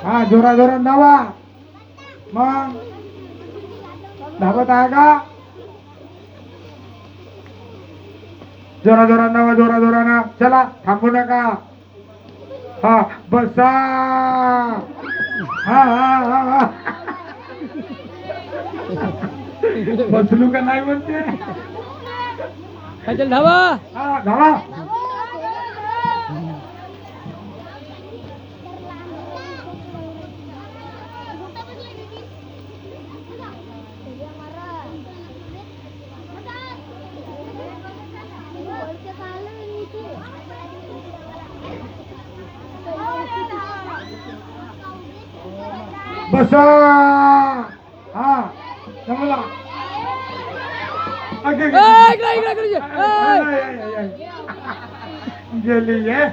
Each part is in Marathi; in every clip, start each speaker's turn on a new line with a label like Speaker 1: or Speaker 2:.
Speaker 1: हा जोरा जोरात धावा. मग धावत आहे का? जोरा जोरात धावा, जोरा जोरानं. चला थांबू नका. हा बसा. हा हा हा हा. बसलू का नाही म्हणते.
Speaker 2: चल धावा.
Speaker 1: हा धावा. बसा. हा जमला. गेली आहे.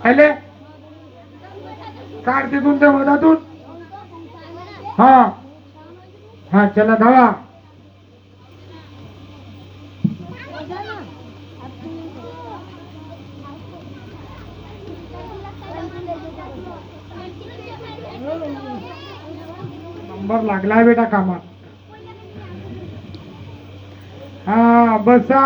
Speaker 1: आले काढ तिथून त्या मधातून. हा हा चला धावा. नंबर लागलाय बेटा कामात. हा बसा.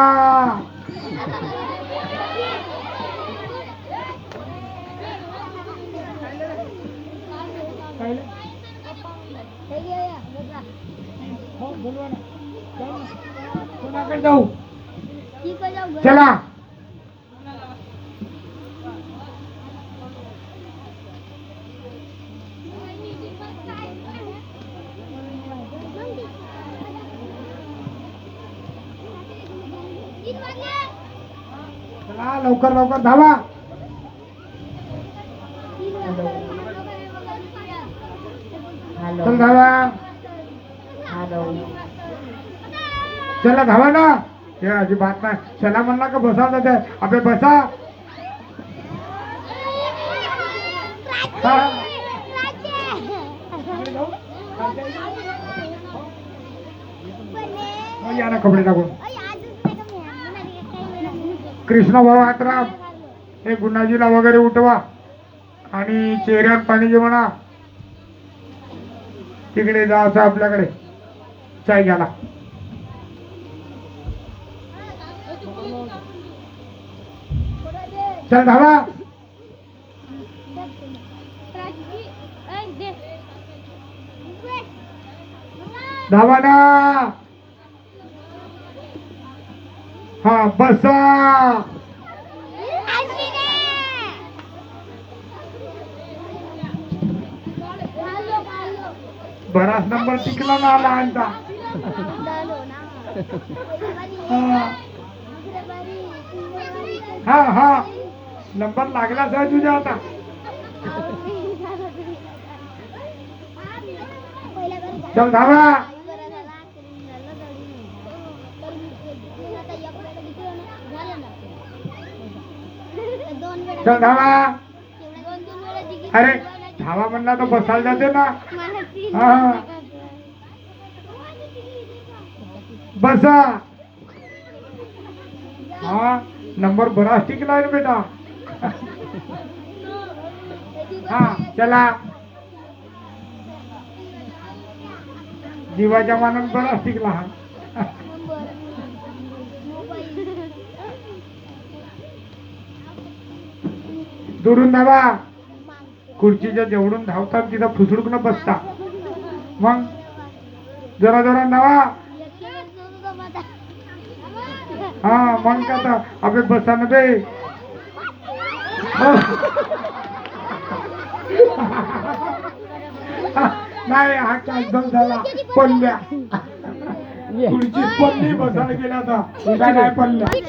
Speaker 1: कोणाकडे जाऊ. चला चला लवकर लवकर धावा. चल धावा. चला धावा ना. हे अजिबात नाही. चला म्हणला का बसा जाते. अबे बसा. या ना कपडे टाकून. कृष्ण भाऊ आत्राम हे गुणाजीला वगैरे उठवा आणि चेहऱ्यावर पाणी घे म्हणा. तिकडे जायचं आपल्याकडे चाय घ्यायला. चल धावा. धावा ना. हा बसा. बराच नंबर टिकला ना लहानचा. हा हा नंबर लागलाच आहे तुझ्या आता. चल धावा. चल धावा. अरे धावा म्हणला तर बसायला जाते ना. हा बसा. हा नंबर बराच टिकला आहे बेटा. हा चला. जीवाच्या मानात बराच टिकला हा. दुरून धावा. खुर्चीच्या जेवढून धावतात तिथं फुसडूक न बसता. मग जरा जरा धावा. हा मग का अबे बसा न बे. नाही हा कॅन्सल झाला. पडल्या खुर्ची पडली बसायला गेला. आता काय पडल्या.